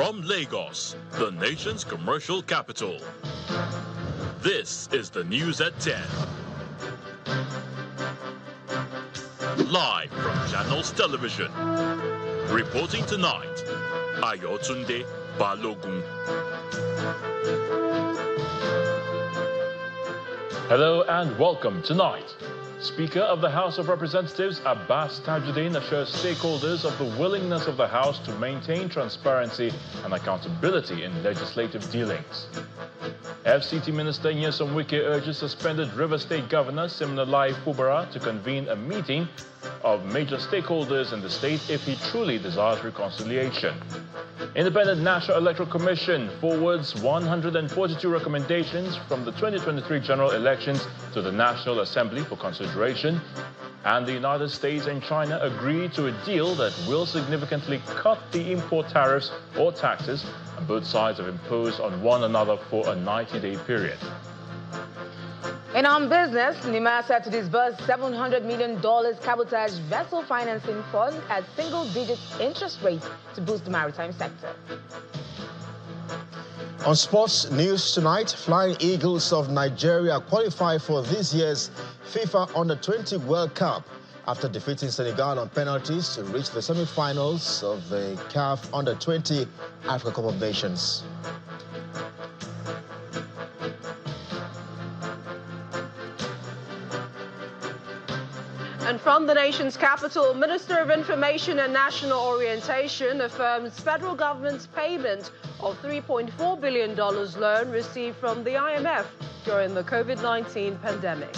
From Lagos, the nation's commercial capital, this is the news at 10. Live from Channels Television. Reporting tonight, Ayotunde Balogun. Hello and welcome tonight. Speaker of the House of Representatives Abbas Tajuddin assures stakeholders of the willingness of the House to maintain transparency and accountability in legislative dealings. FCT Minister Nyesom Wike urges suspended River State Governor Siminalayi Fubara to convene a meeting of major stakeholders in the state if he truly desires reconciliation. Independent National Electoral Commission forwards 142 recommendations from the 2023 general elections to the National Assembly for consideration. And the United States and China agree to a deal that will significantly cut the import tariffs or taxes and both sides have imposed on one another for a 90-day period. In on business, NIMA set to disburse $700 million cabotage vessel financing fund at single-digit interest rates to boost the maritime sector. On sports news tonight, Flying Eagles of Nigeria qualify for this year's FIFA Under-20 World Cup after defeating Senegal on penalties to reach the semi-finals of the CAF Under-20 Africa Cup of Nations. And from the nation's capital, Minister of Information and National Orientation affirms federal government's payment of $3.4 billion loan received from the IMF during the COVID-19 pandemic.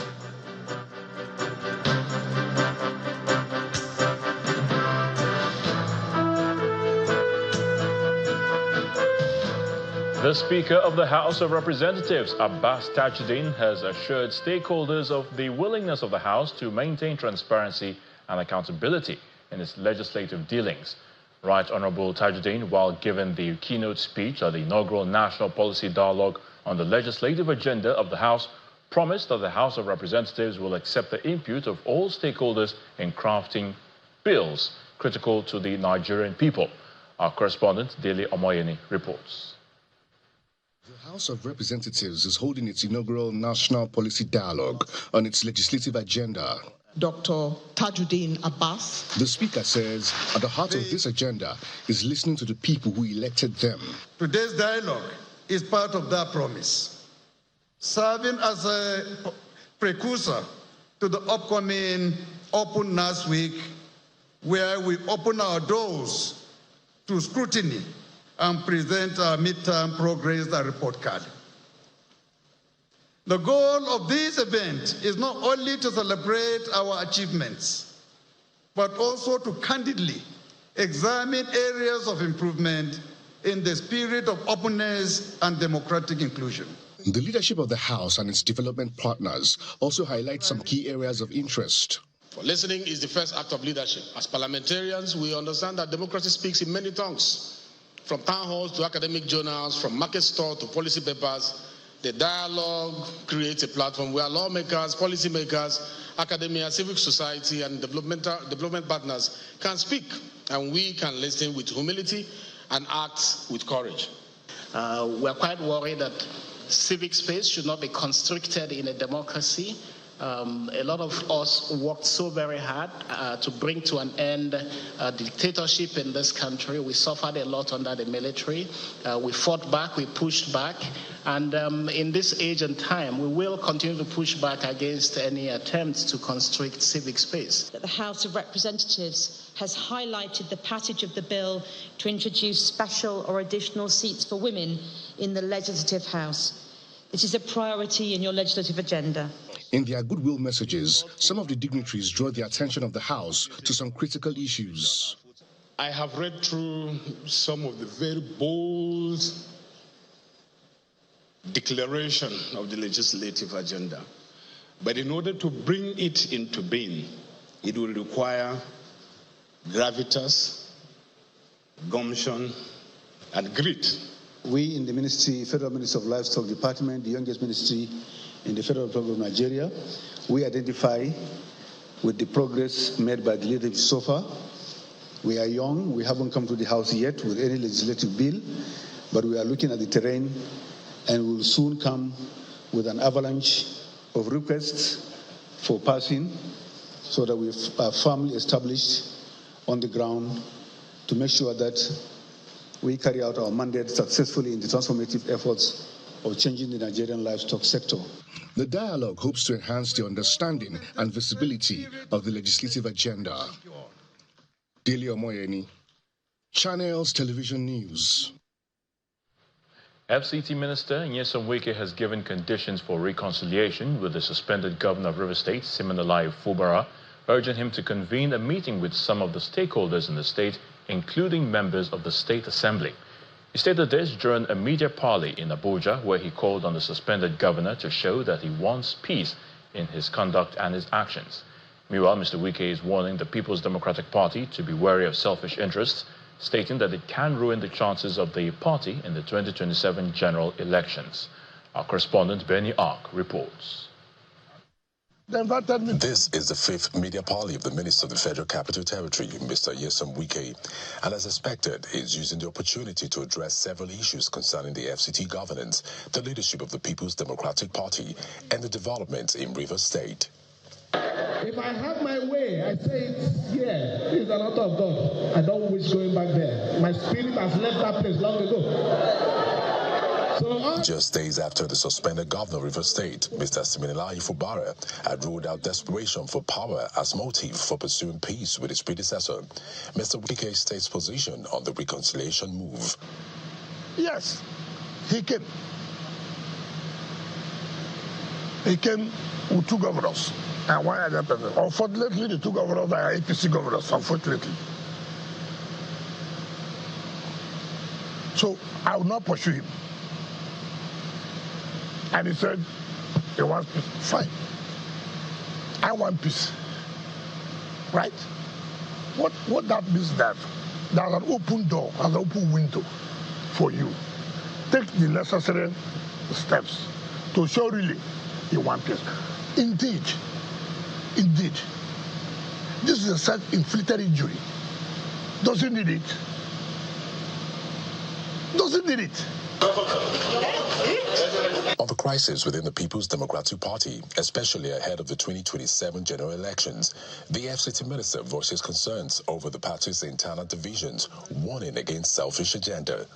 The Speaker of the House of Representatives, Abbas Tajuddin, has assured stakeholders of the willingness of the House to maintain transparency and accountability in its legislative dealings. Right Honorable Tajuddin, while giving the keynote speech at the inaugural National Policy Dialogue on the legislative agenda of the House, promised that the House of Representatives will accept the input of all stakeholders in crafting bills critical to the Nigerian people. Our correspondent, Dele Omoyeni, reports. The House of Representatives is holding its inaugural National Policy Dialogue on its legislative agenda. Dr. Tajuddin Abbas. The Speaker says at the heart of this agenda is listening to the people who elected them. Today's dialogue is part of that promise, serving as a precursor to the upcoming Open Last Week, where we open our doors to scrutiny and present our midterm progress and report card. The goal of this event is not only to celebrate our achievements, but also to candidly examine areas of improvement in the spirit of openness and democratic inclusion. The leadership of the House and its development partners also highlight some key areas of interest. Listening is the first act of leadership. As parliamentarians, we understand that democracy speaks in many tongues. From town halls to academic journals, from market store to policy papers, the dialogue creates a platform where lawmakers, policymakers, academia, civic society, and development partners can speak, and we can listen with humility and act with courage. We're quite worried that civic space should not be constricted in a democracy. A lot of us worked so very hard to bring to an end dictatorship in this country. We suffered a lot under the military. We fought back, we pushed back. And in this age and time, we will continue to push back against any attempts to constrict civic space. The House of Representatives has highlighted the passage of the bill to introduce special or additional seats for women in the Legislative House. It is a priority in your legislative agenda. In their goodwill messages, some of the dignitaries draw the attention of the House to some critical issues. I have read through some of the very bold declaration of the legislative agenda. But in order to bring it into being, it will require gravitas, gumption, and grit. We in the Ministry, Federal Ministry of Livestock Department, the youngest ministry in the Federal Republic of Nigeria, we identify with the progress made by the leadership so far, We are young. We haven't come to the House yet with any legislative bill, but we are looking at the terrain, and we will soon come with an avalanche of requests for passing so that we are firmly established on the ground to make sure that we carry out our mandate successfully in the transformative efforts of changing the Nigerian livestock sector. The dialogue hopes to enhance the understanding and visibility of the legislative agenda. Dele Omoyeni, Channels Television News. FCT Minister Nyesom Wike has given conditions for reconciliation with the suspended governor of River State, Siminalayi Fubara, urging him to convene a meeting with some of the stakeholders in the state, including members of the State Assembly. He stated this during a media parley in Abuja, where he called on the suspended governor to show that he wants peace in his conduct and his actions. Meanwhile, Mr. Wike is warning the People's Democratic Party to be wary of selfish interests, stating that it can ruin the chances of the party in the 2027 general elections. Our correspondent, Benny Ark, reports. This is the fifth media parley of the Minister of the Federal Capital Territory, Mr. Nyesom Wike, and as expected, is using the opportunity to address several issues concerning the FCT governance, the leadership of the People's Democratic Party, and the developments in River State. If I have my way, I say it's here. It's an altar of God. I don't wish going back there. My spirit has left that place long ago. Just days after the suspended governor of River State, Mr. Siminalayi Fubara, had ruled out desperation for power as motive for pursuing peace with his predecessor. Mr. Wike states position on the reconciliation move. Yes, he came. He came with two governors and one other person. Unfortunately, the two governors are APC governors, unfortunately. So I will not pursue him. And he said, he wants peace. Fine. I want peace. Right? What that means that there's an open door, an open window for you. Take the necessary steps to show really you want peace. Indeed, this is a self-inflicted injury. Does he need it? Does he need it? On the crisis within the People's Democratic Party, especially ahead of the 2027 general elections, the FCT minister voices concerns over the party's internal divisions, warning against selfish agenda.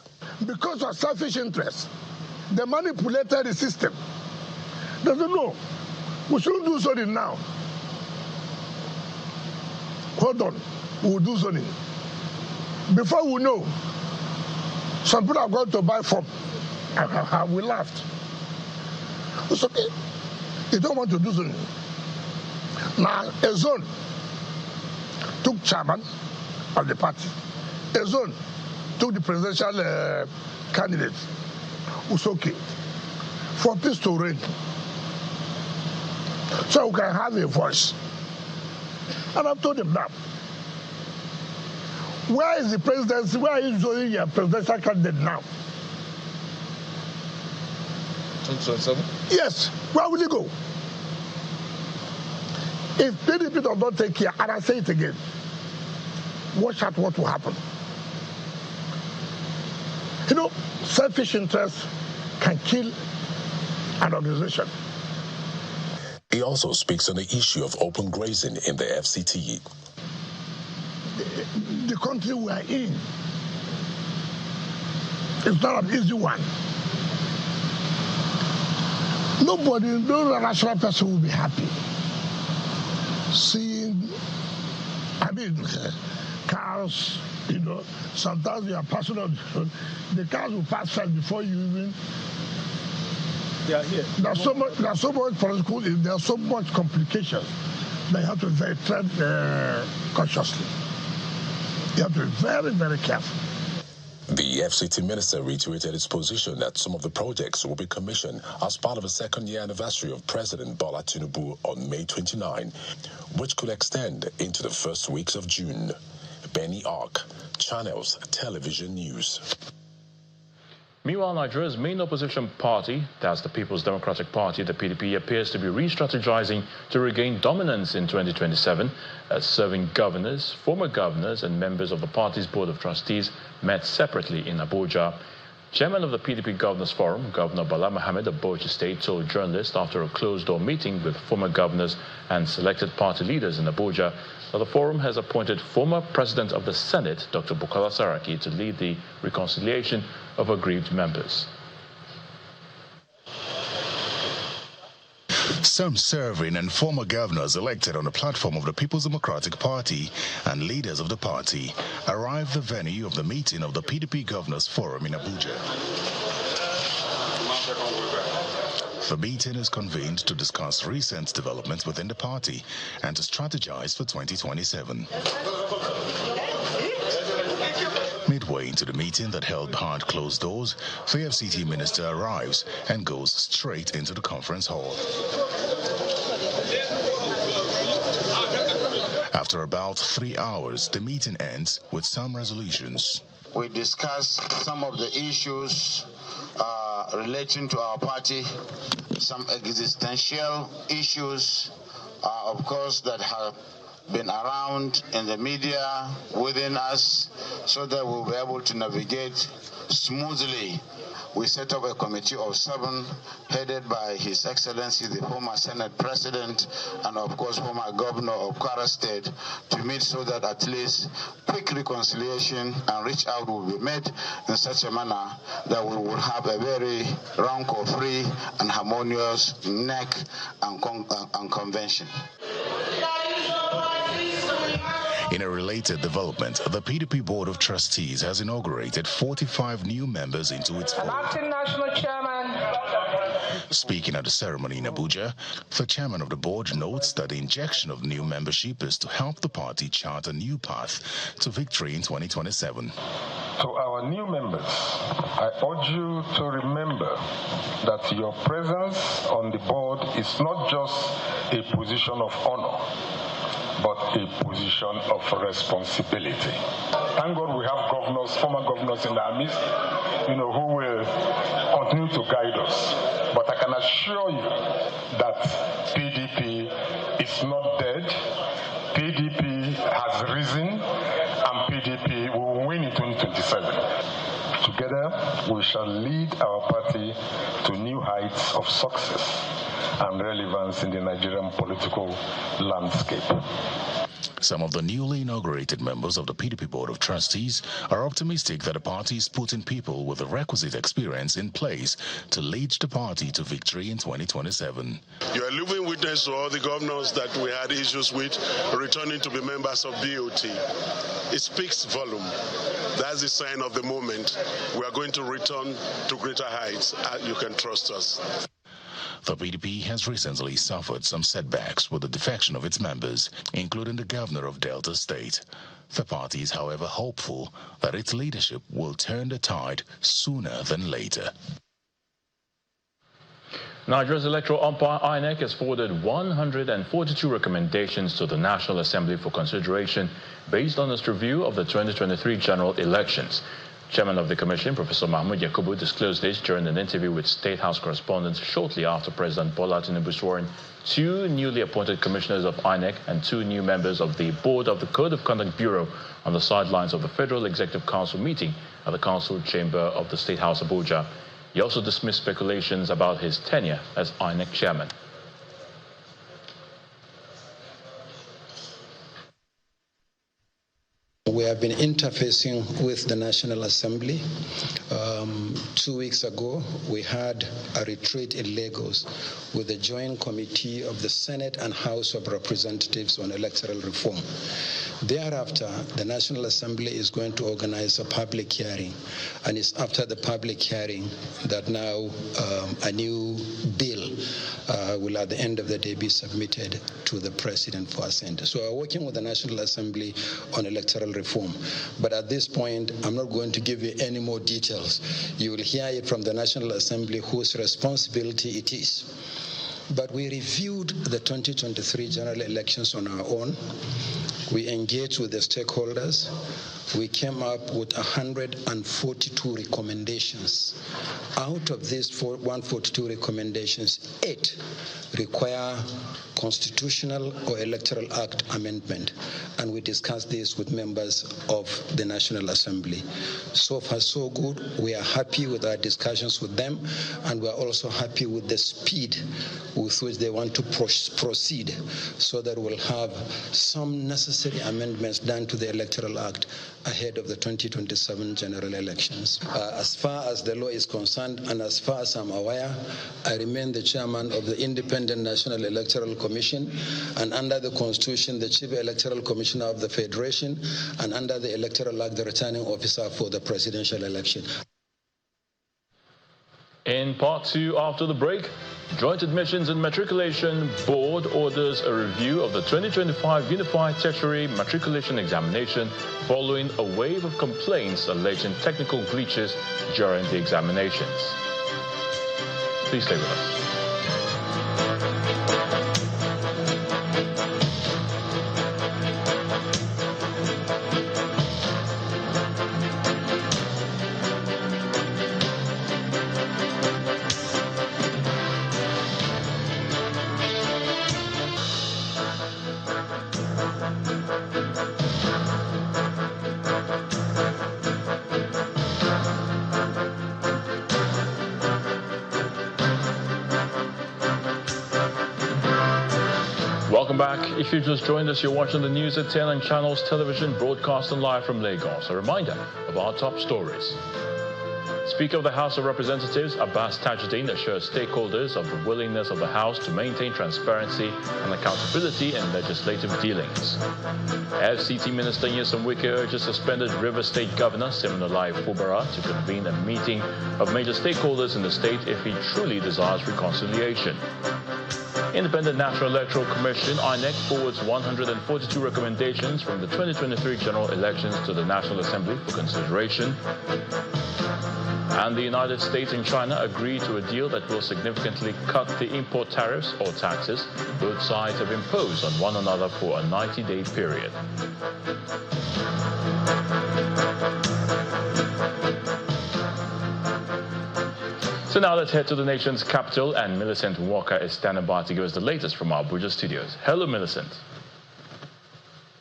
Because of selfish interests, they manipulated the system. Doesn't know. We shouldn't do something now. Hold on, we'll do something. Before we know, some people are going to buy from. We laughed. It's okay. You don't want to do something. Now, a zone took chairman of the party. A zone took the presidential candidate. It's okay. For peace to reign. So we can have a voice. And I've told him that. Where is the presidency? Where is your presidential candidate now? 2027? Yes. Where will he go? If PDP does not take care, and I say it again, watch out what will happen. You know, selfish interests can kill an organization. He also speaks on the issue of open grazing in the FCT. The country we are in, it's not an easy one. Nobody, no rational person will be happy seeing, cars, sometimes you are passing on, the cars will pass first before you even. They are here. There's so much political, there's so much complications that you have to tread cautiously. You have to be very, very careful. The FCT minister reiterated his position that some of the projects will be commissioned as part of the second-year anniversary of President Bola Tinubu on May 29, which could extend into the first weeks of June. Benny Ark, Channels Television News. Meanwhile, Nigeria's main opposition party, that's the People's Democratic Party, the PDP, appears to be re-strategizing to regain dominance in 2027, as serving governors, former governors, and members of the party's Board of Trustees met separately in Abuja. Chairman of the PDP Governors Forum, Governor Bala Mohammed of Bauchi State, told journalists after a closed-door meeting with former governors and selected party leaders in Abuja that the forum has appointed former President of the Senate, Dr. Bukola Saraki, to lead the reconciliation of aggrieved members. Some serving and former governors elected on the platform of the People's Democratic Party and leaders of the party arrived at the venue of the meeting of the PDP Governors Forum in Abuja. The meeting is convened to discuss recent developments within the party and to strategize for 2027. Midway into the meeting that held behind closed doors, the FCT minister arrives and goes straight into the conference hall. After about 3 hours, the meeting ends with some resolutions. We discussed some of the issues relating to our party, some existential issues, of course, that have been around in the media within us, so that we'll be able to navigate smoothly. We set up a committee of 7 headed by His Excellency, the former Senate President, and of course former Governor of Kwara State, to meet so that at least quick reconciliation and reach out will be made in such a manner that we will have a very rancor-free and harmonious NEC and convention. In a related development, the PDP Board of Trustees has inaugurated 45 new members into its board. Acting National Chairman. Speaking at the ceremony in Abuja, the chairman of the board notes that the injection of new membership is to help the party chart a new path to victory in 2027. To our new members, I urge you to remember that your presence on the board is not just a position of honor, but a position of responsibility. Thank God we have governors, former governors in our midst, who will continue to guide us. But I can assure you that PDP is not dead. PDP has risen, and PDP will win in 2027. Together, we shall lead our party to new heights of success and relevance in the Nigerian political landscape. Some of the newly inaugurated members of the PDP Board of Trustees are optimistic that the party is putting people with the requisite experience in place to lead the party to victory in 2027. You are living witness to all the governors that we had issues with returning to be members of BOT. It speaks volume. That's the sign of the moment. We are going to return to greater heights. You can trust us. The PDP has recently suffered some setbacks with the defection of its members, including the governor of Delta State. The party is, however, hopeful that its leadership will turn the tide sooner than later. Nigeria's electoral umpire INEC has forwarded 142 recommendations to the National Assembly for consideration based on its review of the 2023 general elections. Chairman of the Commission, Professor Mahmoud Yakubu, disclosed this during an interview with State House correspondents shortly after President Bola Tinubu swore in 2 newly appointed commissioners of INEC and 2 new members of the Board of the Code of Conduct Bureau on the sidelines of the Federal Executive Council meeting at the Council Chamber of the State House Abuja. He also dismissed speculations about his tenure as INEC chairman. We have been interfacing with the National Assembly. 2 weeks ago, we had a retreat in Lagos with the Joint Committee of the Senate and House of Representatives on Electoral Reform. Thereafter, the National Assembly is going to organize a public hearing, and it's after the public hearing that now a new bill will at the end of the day be submitted to the President for assent. So we're working with the National Assembly on electoral reform. But at this point, I'm not going to give you any more details. You will hear it from the National Assembly whose responsibility it is. But we reviewed the 2023 general elections on our own. We engaged with the stakeholders. We came up with 142 recommendations. Out of these 142 recommendations, 8 require constitutional or electoral act amendment, and we discussed this with members of the National Assembly. So far, so good. We are happy with our discussions with them, and we are also happy with the speed with which they want to proceed, so that we'll have some necessary amendments done to the Electoral Act ahead of the 2027 general elections. As far as the law is concerned, and as far as I'm aware, I remain the chairman of the Independent National Electoral Commission, and under the Constitution, the Chief Electoral Commissioner of the Federation, and under the Electoral Act, the returning officer for the presidential election. In part 2, after the break, Joint Admissions and Matriculation Board orders a review of the 2025 Unified Tertiary Matriculation Examination following a wave of complaints alleging technical glitches during the examinations. Please stay with us. Welcome back. If you just joined us, you're watching the news at 10 on Channels Television, broadcasting live from Lagos. A reminder of our top stories. Speaker of the House of Representatives, Abbas Tajuddin, assures stakeholders of the willingness of the House to maintain transparency and accountability in legislative dealings. FCT Minister Nyesom Wike urges suspended River State Governor Siminalayi Fubara to convene a meeting of major stakeholders in the state if he truly desires reconciliation. Independent National Electoral Commission, INEC, forwards 142 recommendations from the 2023 general elections to the National Assembly for consideration. And the United States and China agree to a deal that will significantly cut the import tariffs or taxes both sides have imposed on one another for a 90-day period. So now let's head to the nation's capital, and Millicent Walker is standing by to give us the latest from our Abuja studios. Hello, Millicent.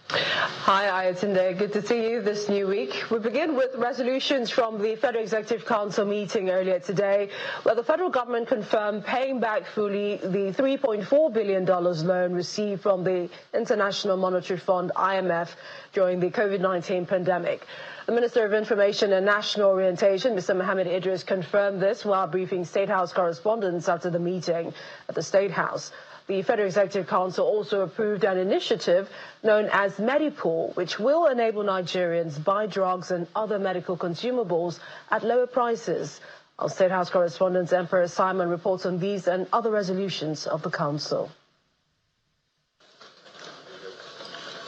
Hi, Ayatunde. Good to see you this new week. We begin with resolutions from the Federal Executive Council meeting earlier today, where the federal government confirmed paying back fully the $3.4 billion loan received from the International Monetary Fund, IMF, during the COVID-19 pandemic. The Minister of Information and National Orientation, Mr. Mohammed Idris, confirmed this while briefing State House correspondents after the meeting at the State House. The Federal Executive Council also approved an initiative known as Medipool, which will enable Nigerians buy drugs and other medical consumables at lower prices. Our State House correspondent Emperor Simon reports on these and other resolutions of the Council.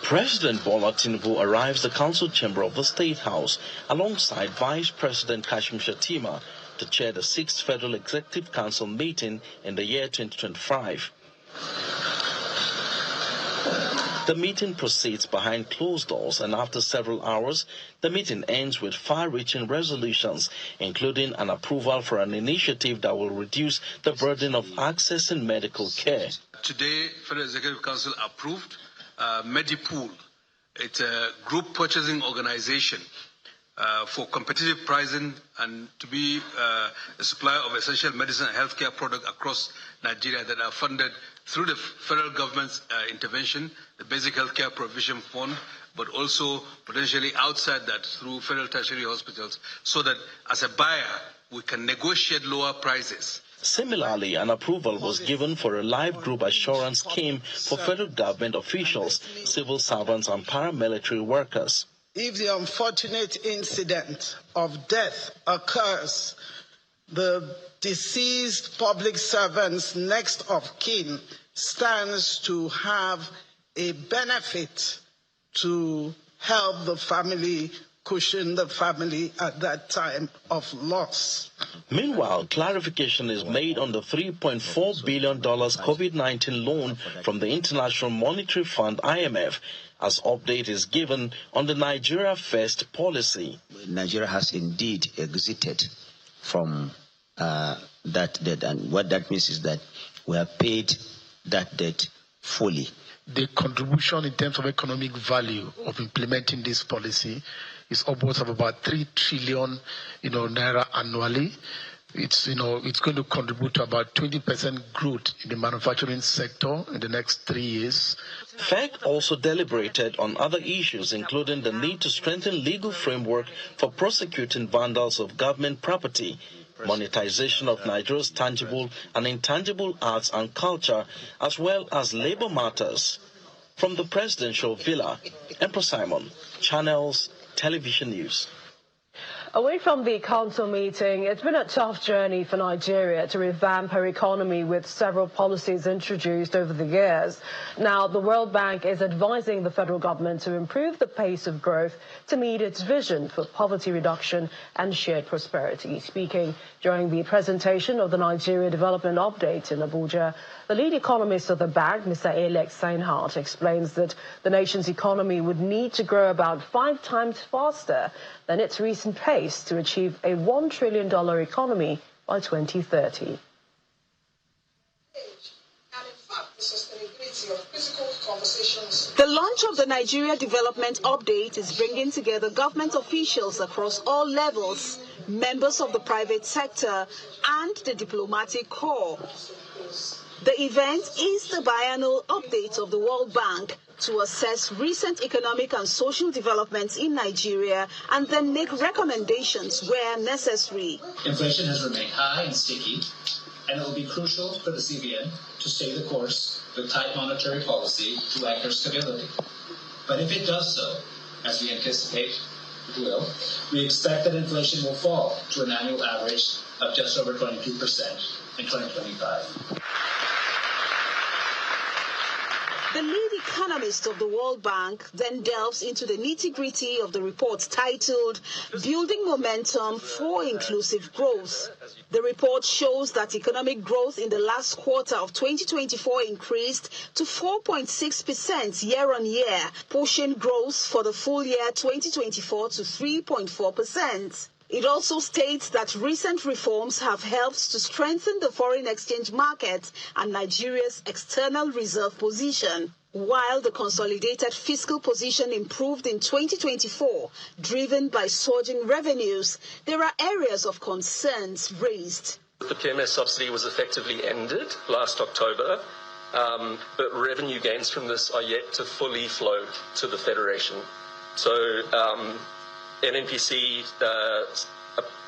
President Bola Tinubu arrives the council chamber of the State House alongside Vice President Kashim Shettima to chair the 6th Federal Executive Council meeting in the year 2025. The meeting proceeds behind closed doors, and after several hours, the meeting ends with far-reaching resolutions, including an approval for an initiative that will reduce the burden of accessing medical care. Today, Federal Executive Council approved Medipool. It's a group purchasing organization for competitive pricing and to be a supplier of essential medicine and healthcare products across Nigeria that are funded through the federal government's intervention, the Basic Healthcare Provision Fund, but also potentially outside that through federal tertiary hospitals, so that as a buyer, we can negotiate lower prices. Similarly, an approval was given for a live group assurance scheme for federal government officials, civil servants and paramilitary workers. If the unfortunate incident of death occurs, the deceased public servant's next of kin stands to have a benefit to help the family, cushion the family at that time of loss. Meanwhile, clarification is made on the $3.4 billion COVID-19 loan from the International Monetary Fund, IMF, as update is given on the Nigeria First policy. Nigeria has indeed exited from that debt, and what that means is that we have paid that debt fully. The contribution in terms of economic value of implementing this policy is upwards of about 3 trillion, naira annually. It's going to contribute to about 20% growth in the manufacturing sector in the next 3 years. FEC also deliberated on other issues, including the need to strengthen legal framework for prosecuting vandals of government property, monetization of Nigeria's tangible and intangible arts and culture, as well as labor matters. From the presidential villa, Empress Simon, Channels Television News. Away from the council meeting, it's been a tough journey for Nigeria to revamp her economy with several policies introduced over the years. Now, the World Bank is advising the federal government to improve the pace of growth to meet its vision for poverty reduction and shared prosperity. Speaking during the presentation of the Nigeria Development Update in Abuja, the lead economist of the bank, Mr. Alex Seinhardt, explains that the nation's economy would need to grow about 5 times faster than its recent pace to achieve a $1 trillion economy by 2030. The launch of the Nigeria Development Update is bringing together government officials across all levels, members of the private sector, and the diplomatic corps. The event is the biannual update of the World Bank to assess recent economic and social developments in Nigeria and then make recommendations where necessary. Inflation has remained high and sticky, and it will be crucial for the CBN to stay the course with tight monetary policy to anchor stability. But if it does so, as we anticipate it will, we expect that inflation will fall to an annual average of just over 22% in 2025. The lead economist of the World Bank then delves into the nitty-gritty of the report titled Building Momentum for Inclusive Growth. The report shows that economic growth in the last quarter of 2024 increased to 4.6% year-on-year, pushing growth for the full year 2024 to 3.4%. It also states that recent reforms have helped to strengthen the foreign exchange market and Nigeria's external reserve position. While the consolidated fiscal position improved in 2024, driven by surging revenues, there are areas of concerns raised. The PMS subsidy was effectively ended last October, but revenue gains from this are yet to fully flow to the Federation. So NNPC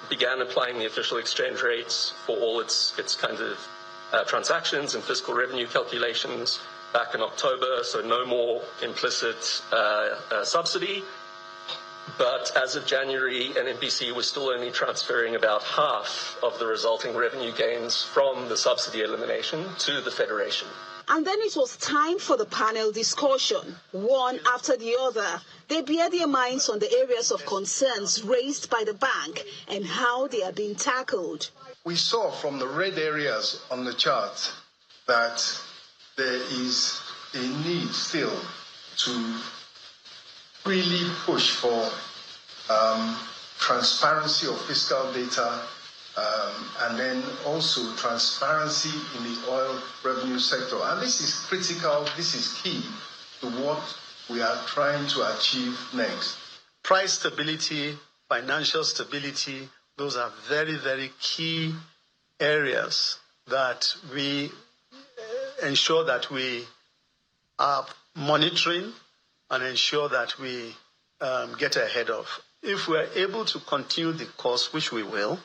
began applying the official exchange rates for all its kind of transactions and fiscal revenue calculations back in October, so no more implicit subsidy. But as of January, NNPC was still only transferring about half of the resulting revenue gains from the subsidy elimination to the Federation. And then it was time for the panel discussion. One after the other, they bear their minds on the areas of concerns raised by the bank and how they are being tackled. We saw from the red areas on the chart that there is a need still to really push for transparency of fiscal data, and then also transparency in the oil revenue sector. And this is critical, this is key to what we are trying to achieve next. Price stability, financial stability, those are very, very key areas that we ensure that we are monitoring and ensure that we get ahead of. If we're able to continue the course, which we will,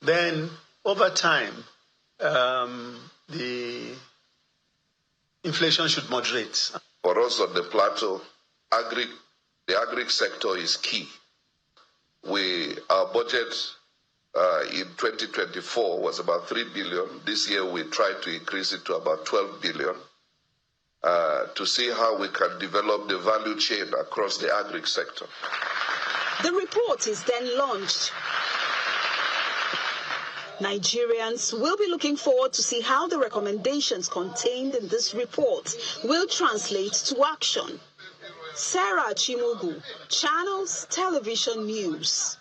then over time, the inflation should moderate. For us on the plateau, the agri sector is key. Our budget in 2024 was about 3 billion. This year we tried to increase it to about 12 billion to see how we can develop the value chain across the agri sector. The report is then launched. Nigerians will be looking forward to see how the recommendations contained in this report will translate to action. Sarah Chimugu, Channels Television News.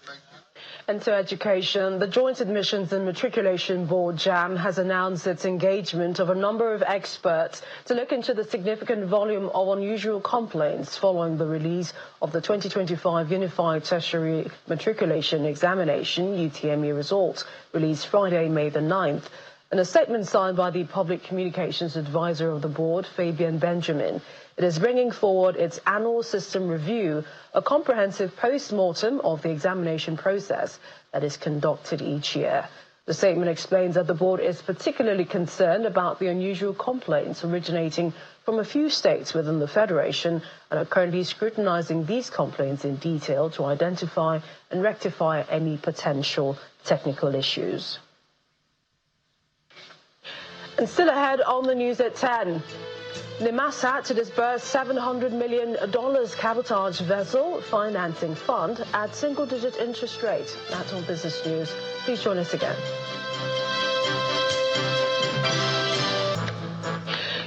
And to education, the Joint Admissions and Matriculation Board, JAMB, has announced its engagement of a number of experts to look into the significant volume of unusual complaints following the release of the 2025 Unified Tertiary Matriculation Examination, UTME results, released Friday, May the 9th. In a statement signed by the Public Communications Advisor of the Board, Fabian Benjamin, it is bringing forward its annual system review, a comprehensive post-mortem of the examination process that is conducted each year. The statement explains that the board is particularly concerned about the unusual complaints originating from a few states within the Federation and are currently scrutinizing these complaints in detail to identify and rectify any potential technical issues. And still ahead on the news at 10. Nimasa to disburse $700 million cabotage vessel financing fund at single-digit interest rate. That's on Business News. Please join us again.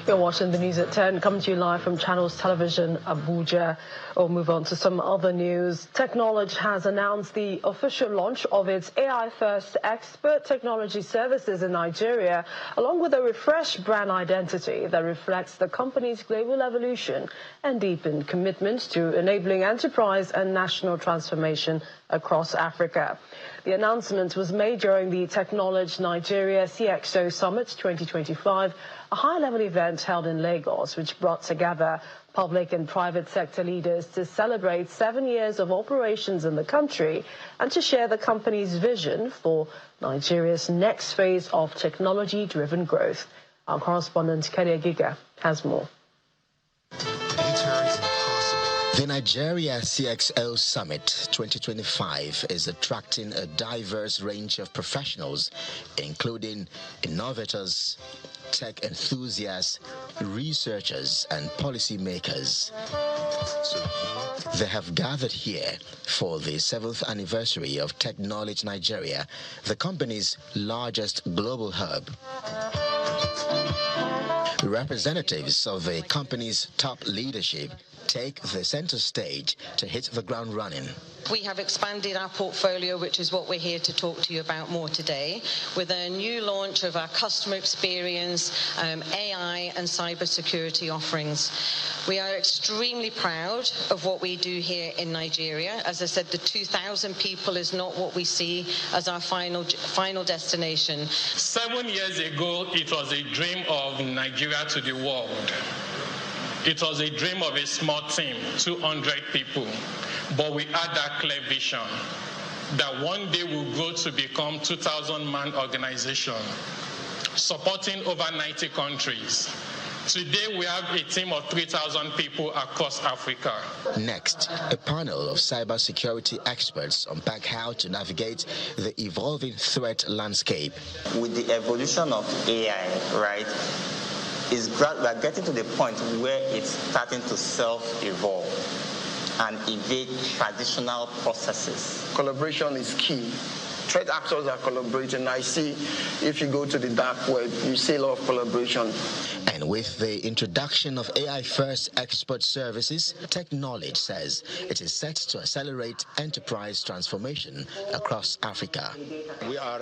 You're watching the news at 10, coming to you live from Channels Television, Abuja. We'll move on to some other news. Technology has announced the official launch of its AI-first expert technology services in Nigeria, along with a refreshed brand identity that reflects the company's global evolution and deepened commitment to enabling enterprise and national transformation across Africa. The announcement was made during the Technology Nigeria CXO Summit 2025, a high-level event held in Lagos, which brought together public and private sector leaders to celebrate 7 years of operations in the country and to share the company's vision for Nigeria's next phase of technology-driven growth. Our correspondent, Kelly Giga, has more. The Nigeria CXO Summit 2025 is attracting a diverse range of professionals, including innovators, tech enthusiasts, researchers, and policymakers. They have gathered here for the 7th anniversary of Technology Nigeria, the company's largest global hub. Representatives of the company's top leadership take the center stage to hit the ground running. We have expanded our portfolio, which is what we're here to talk to you about more today, with a new launch of our customer experience, AI and cybersecurity offerings. We are extremely proud of what we do here in Nigeria. As I said, the 2,000 people is not what we see as our final destination. 7 years ago, it was a dream of Nigeria to the world. It was a dream of a small team, 200 people, but we had that clear vision that one day we'll grow to become 2,000-man organization, supporting over 90 countries. Today, we have a team of 3,000 people across Africa. Next, a panel of cybersecurity experts unpack how to navigate the evolving threat landscape. With the evolution of AI, right, we are getting to the point where it's starting to self-evolve and evade traditional processes. Collaboration is key. Threat actors are collaborating. I see if you go to the dark web, you see a lot of collaboration. And with the introduction of AI-first expert services, Technology says it is set to accelerate enterprise transformation across Africa. We are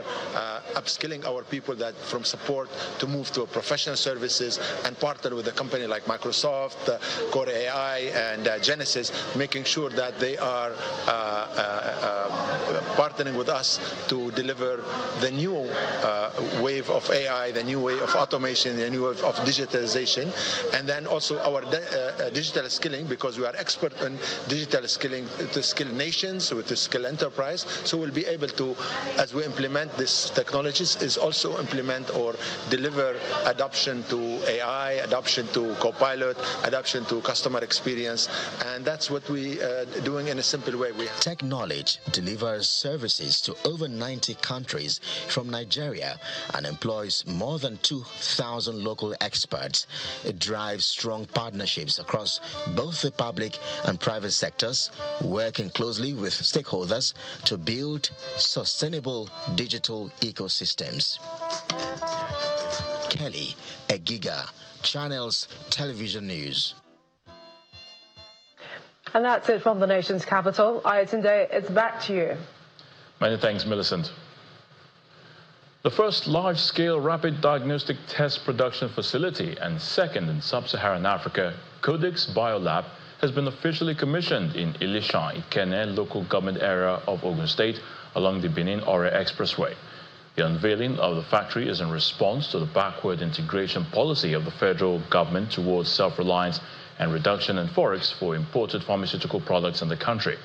upskilling our people that from support to move to professional services and partner with a company like Microsoft, Core AI, and Genesis, making sure that they are partnering with us to deliver the new wave of AI, the new wave of automation, the new wave of digitalization, and then also our digital skilling, because we are expert in digital skilling to skill nations, with the skill enterprise. So we'll be able to, as we implement these technologies, is also implement or deliver adoption to AI, adoption to Copilot, adoption to customer experience, and that's what we are doing in a simple way. Technology delivers services to over 90 countries from Nigeria and employs more than 2,000 local experts. It drives strong partnerships across both the public and private sectors, working closely with stakeholders to build sustainable digital ecosystems. Kelly Egiga, Channels Television News. And that's it from the nation's capital. Ayatunde, it's back to you. Many thanks, Millicent. The first large-scale rapid diagnostic test production facility and second in sub-Saharan Africa, Codex Biolab, has been officially commissioned in Ilishan, Ikenne local government area of Ogun State along the Benin-Ore Expressway. The unveiling of the factory is in response to the backward integration policy of the federal government towards self-reliance and reduction in forex for imported pharmaceutical products in the country.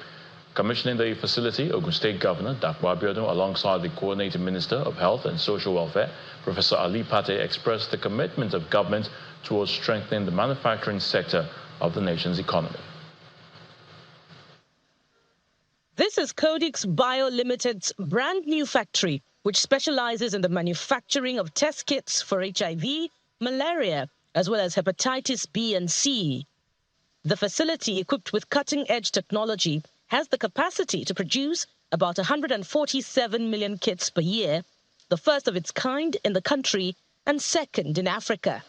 Commissioning the facility, Ogun State Governor Dapo Abiodun, alongside the Coordinating Minister of Health and Social Welfare, Professor Ali Pate, expressed the commitment of government towards strengthening the manufacturing sector of the nation's economy. This is Codex Bio Limited's brand new factory, which specializes in the manufacturing of test kits for HIV, malaria, as well as hepatitis B and C. The facility, equipped with cutting-edge technology, has the capacity to produce about 147 million kits per year, the first of its kind in the country and second in Africa.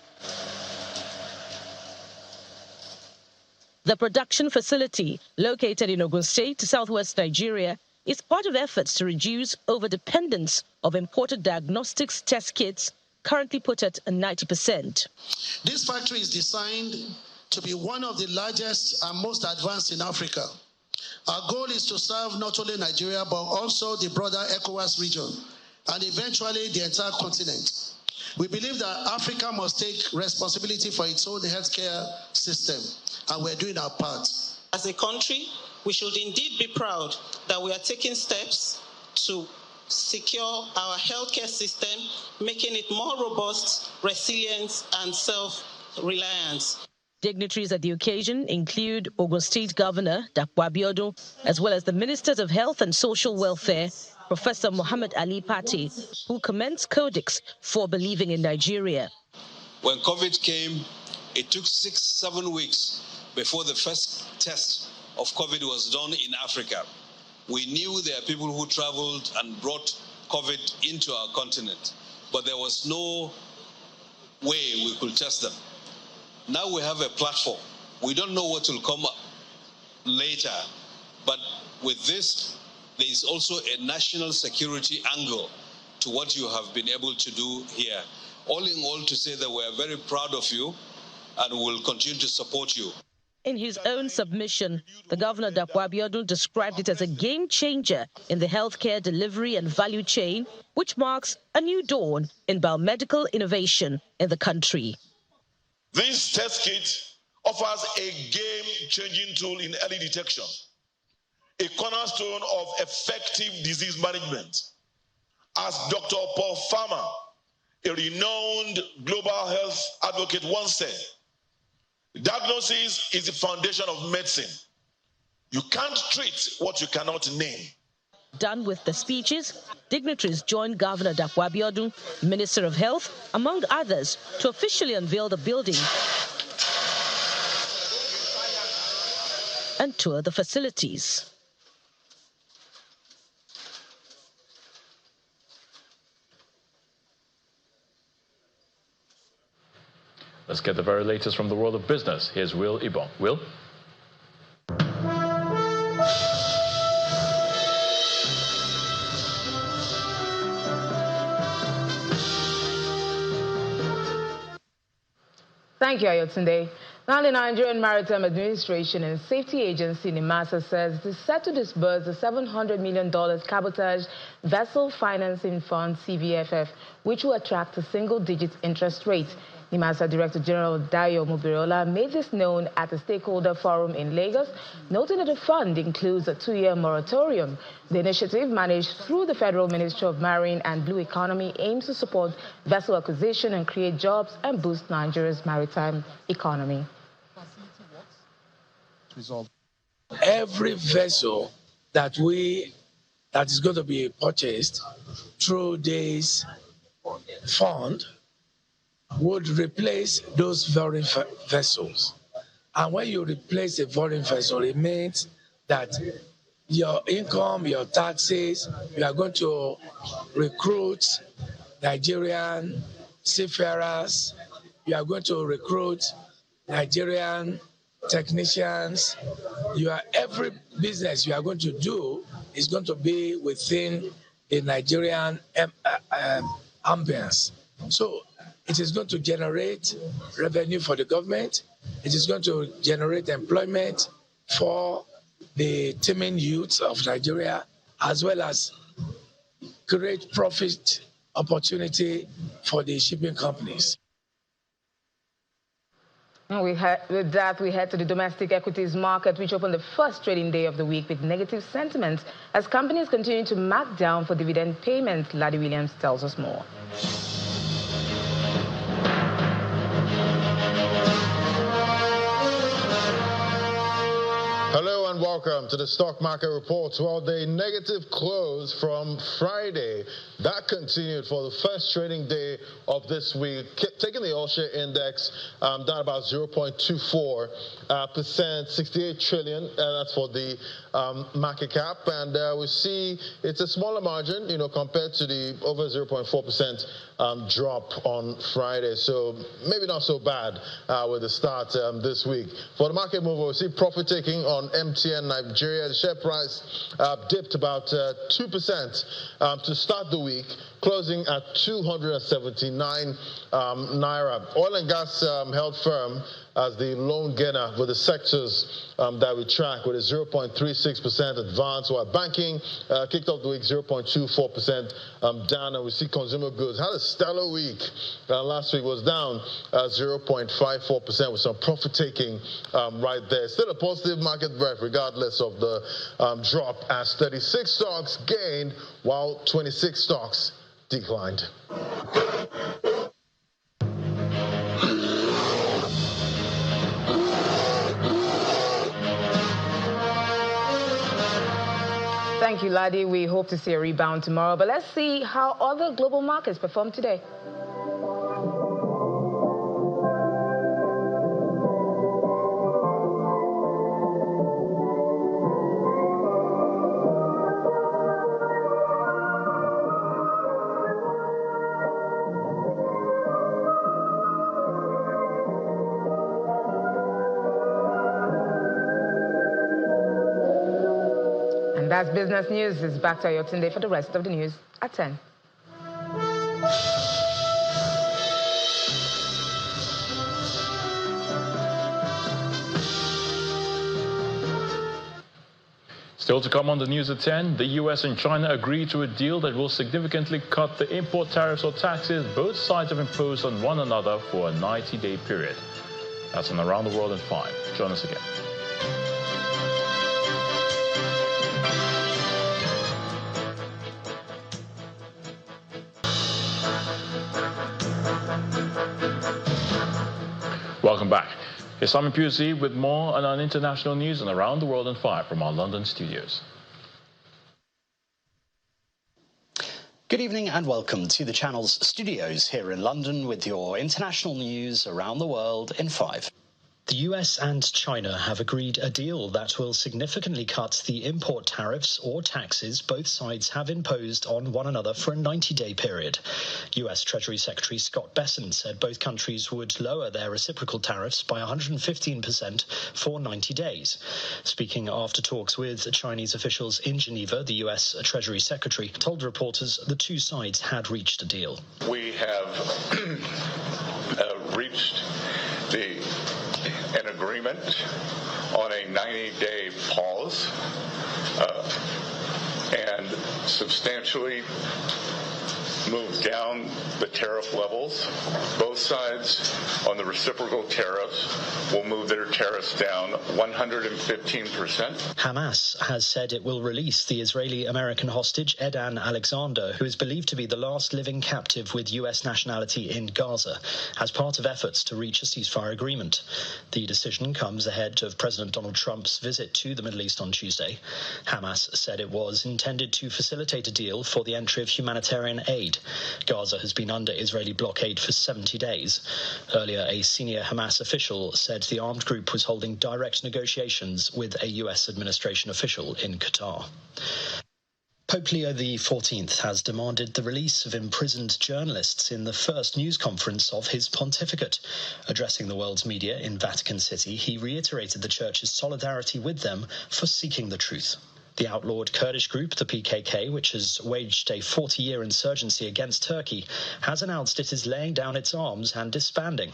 The production facility, located in Ogun State, southwest Nigeria, is part of efforts to reduce overdependence of imported diagnostics test kits, currently put at 90%. This factory is designed to be one of the largest and most advanced in Africa. Our goal is to serve not only Nigeria, but also the broader ECOWAS region, and eventually the entire continent. We believe that Africa must take responsibility for its own healthcare system, and we're doing our part. As a country, we should indeed be proud that we are taking steps to secure our healthcare system, making it more robust, resilient, and self-reliant. Dignitaries at the occasion include Ogun State Governor Dapo Abiodun, as well as the Ministers of Health and Social Welfare, Professor Muhammad Ali Pate, who commends Codex for believing in Nigeria. When COVID came, it took 6-7 weeks before the first test of COVID was done in Africa. We knew there are people who traveled and brought COVID into our continent, but there was no way we could test them. Now we have a platform. We don't know what will come up later, but with this, there is also a national security angle to what you have been able to do here. All in all, to say that we are very proud of you and will continue to support you. In his own submission, the Governor Dapo Abiodun described it as a game changer in the healthcare delivery and value chain, which marks a new dawn in biomedical innovation in the country. This test kit offers a game-changing tool in early detection, a cornerstone of effective disease management. As Dr. Paul Farmer, a renowned global health advocate, once said, diagnosis is the foundation of medicine. You can't treat what you cannot name. Done with the speeches, dignitaries joined Governor Dapo Abiodun, Minister of Health, among others, to officially unveil the building and tour the facilities. Let's get the very latest from the world of business. Here's Will Ibon. Will? Thank you, Ayotunde. Now, the Nigerian Maritime Administration and Safety Agency, NIMASA, says it is set to disburse the $700 million cabotage vessel financing fund, CVFF, which will attract a single-digit interest rate. NIMASA Director General Dayo Mubiriola made this known at a stakeholder forum in Lagos, noting that the fund includes a 2-year moratorium. The initiative, managed through the Federal Ministry of Marine and Blue Economy, aims to support vessel acquisition and create jobs and boost Nigeria's maritime economy. Every vessel that is going to be purchased through this fund would replace those foreign vessels. And when you replace a foreign vessel, it means that your income, your taxes, you are going to recruit Nigerian seafarers, you are going to recruit Nigerian technicians. Every business you are going to do is going to be within the Nigerian ambience. So it is going to generate revenue for the government. It is going to generate employment for the teeming youths of Nigeria, as well as create profit opportunity for the shipping companies. With that, we head to the domestic equities market, which opened the first trading day of the week with negative sentiment as companies continue to mark down for dividend payment. Laddie Williams tells us more. Hello and welcome to the stock market reports. Well, the negative close from Friday, that continued for the first trading day of this week, taking the all-share index down about 0.24%, 68 trillion, that's for the market cap. And we see it's a smaller margin, compared to the over 0.4% drop on Friday. So maybe not so bad with the start this week. For the market move, we see profit taking on MTN Nigeria. The share price dipped about 2% to start the week, closing at 279 naira. Oil and gas held firm as the lone gainer with the sectors that we track, with a 0.36% advance, while banking kicked off the week 0.24% down, and we see consumer goods had a stellar week. Last week was down 0.54% with some profit taking right there. Still a positive market breadth regardless of the drop, as 36 stocks gained while 26 stocks declined. Thank you, Laddie. We hope to see a rebound tomorrow. But let's see how other global markets performed today. And that's business news. It's back to Ayotunde for the rest of the news at 10. Still to come on the news at 10, the US and China agreed to a deal that will significantly cut the import tariffs or taxes both sides have imposed on one another for a 90-day period. That's an Around the World in 5. Join us again. Welcome back. Here's Simon Pusey with more on international news and Around the World in 5 from our London studios. Good evening and welcome to the channel's studios here in London with your international news around the world in 5. The US and China have agreed a deal that will significantly cut the import tariffs or taxes both sides have imposed on one another for a 90-day period. US Treasury Secretary Scott Bessent said both countries would lower their reciprocal tariffs by 115% for 90 days. Speaking after talks with Chinese officials in Geneva, the US Treasury Secretary told reporters the two sides had reached a deal. We have reached an agreement on a 90-day pause and substantially move down the tariff levels. Both sides on the reciprocal tariffs will move their tariffs down 115%. Hamas has said it will release the Israeli-American hostage Edan Alexander, who is believed to be the last living captive with U.S. nationality in Gaza, as part of efforts to reach a ceasefire agreement. The decision comes ahead of President Donald Trump's visit to the Middle East on Tuesday. Hamas said it was intended to facilitate a deal for the entry of humanitarian aid. Gaza has been under Israeli blockade for 70 days. Earlier, a senior Hamas official said the armed group was holding direct negotiations with a U.S. administration official in Qatar. Pope Leo XIV has demanded the release of imprisoned journalists in the first news conference of his pontificate. Addressing the world's media in Vatican City, he reiterated the Church's solidarity with them for seeking the truth. The outlawed Kurdish group, the PKK, which has waged a 40-year insurgency against Turkey, has announced it is laying down its arms and disbanding.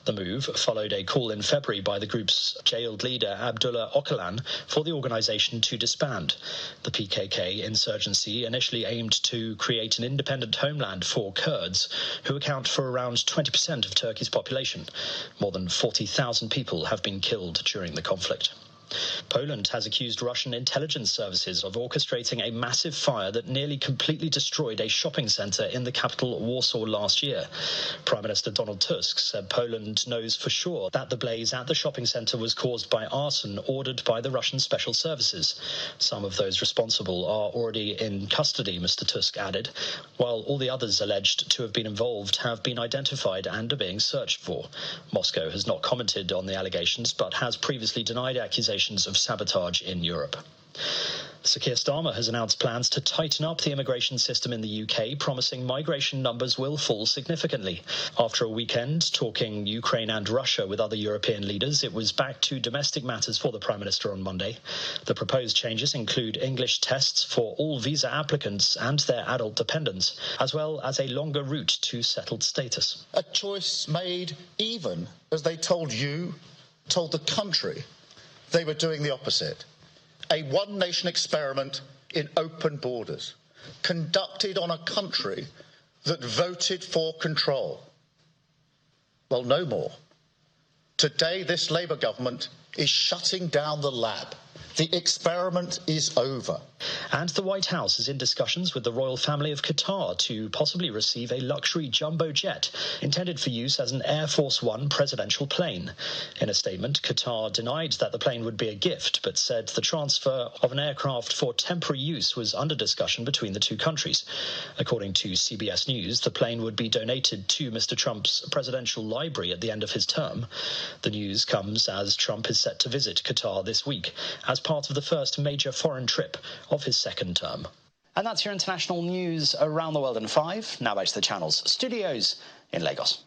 The move followed a call in February by the group's jailed leader, Abdullah Öcalan, for the organization to disband. The PKK insurgency initially aimed to create an independent homeland for Kurds, who account for around 20% of Turkey's population. More than 40,000 people have been killed during the conflict. Poland has accused Russian intelligence services of orchestrating a massive fire that nearly completely destroyed a shopping centre in the capital Warsaw last year. Prime Minister Donald Tusk said Poland knows for sure that the blaze at the shopping centre was caused by arson ordered by the Russian special services. Some of those responsible are already in custody, Mr. Tusk added, while all the others alleged to have been involved have been identified and are being searched for. Moscow has not commented on the allegations but has previously denied accusations of sabotage in Europe. Sir Keir Starmer has announced plans to tighten up the immigration system in the UK, promising migration numbers will fall significantly. After a weekend talking Ukraine and Russia with other European leaders, it was back to domestic matters for the Prime Minister on Monday. The proposed changes include English tests for all visa applicants and their adult dependents, as well as a longer route to settled status. A choice made even as they told the country, they were doing the opposite. A one-nation experiment in open borders, conducted on a country that voted for control. Well, no more. Today, this Labour government is shutting down the lab. The experiment is over. And the White House is in discussions with the royal family of Qatar to possibly receive a luxury jumbo jet intended for use as an Air Force One presidential plane. In a statement, Qatar denied that the plane would be a gift, but said the transfer of an aircraft for temporary use was under discussion between the two countries. According to CBS News, the plane would be donated to Mr. Trump's presidential library at the end of his term. The news comes as Trump is set to visit Qatar this week as part of the first major foreign trip of his second term. And that's your international news around the world in 5. Now back to the channel's studios in Lagos.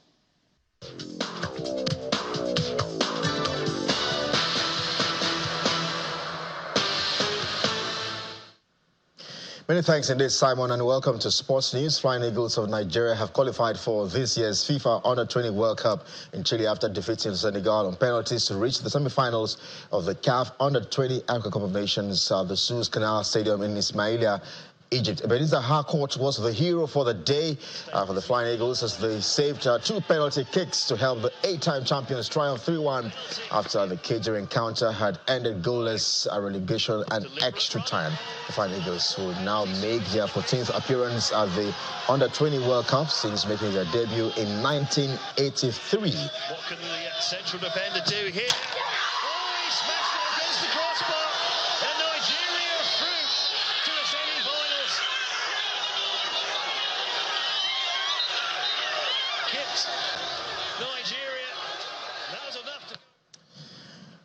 Many thanks indeed, Simon, and welcome to Sports News. Flying Eagles of Nigeria have qualified for this year's FIFA Under-20 World Cup in Chile after defeating Senegal on penalties to reach the semi-finals of the CAF Under-20 Africa Cup of Nations, the Suez Canal Stadium in Ismailia, Egypt. Ebenezer Harcourt was the hero for the day for the Flying Eagles as they saved 2 penalty kicks to help the 8-time champions triumph 3-1 after the cagey encounter had ended goalless relegation and extra time. The Flying Eagles will now make their 14th appearance at the Under-20 World Cup since making their debut in 1983. What can the central defender do here? Oh, he smashed it against the crossbar, and Nigeria are through to the semi-finals. Kicked Nigeria. That was enough to...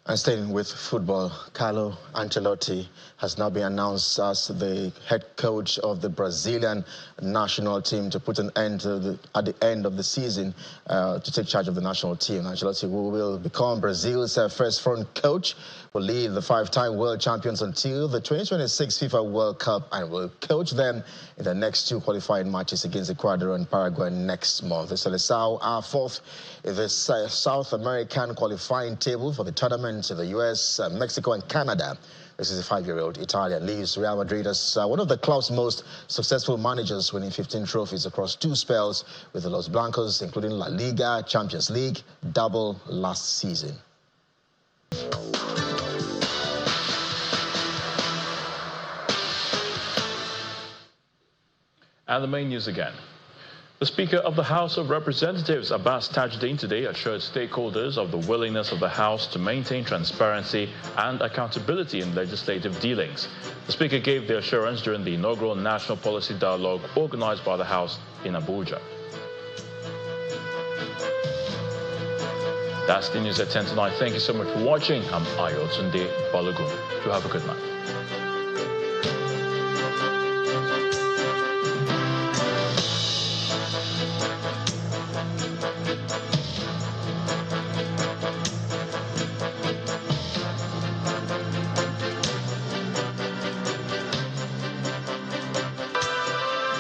And staying with football, Carlo Ancelotti has now been announced as the head coach of the Brazilian national team to put an end to at the end of the season to take charge of the national team. Ancelotti, who will become Brazil's first foreign coach, will lead the 5-time world champions until the 2026 FIFA World Cup and will coach them in the next 2 qualifying matches against Ecuador and Paraguay next month. The Seleção are 4th in the South American qualifying table for the tournament in the US, Mexico and Canada. This is a 5-year-old Italian, leaves Real Madrid as one of the club's most successful managers, winning 15 trophies across 2 spells with the Los Blancos, including La Liga, Champions League, double last season. And the main news again. The Speaker of the House of Representatives, Abbas Tajuddin, today assured stakeholders of the willingness of the House to maintain transparency and accountability in legislative dealings. The Speaker gave the assurance during the inaugural National Policy Dialogue organized by the House in Abuja. That's the news at 10 tonight. Thank you so much for watching. I'm Ayotunde Balogun. Do have a good night.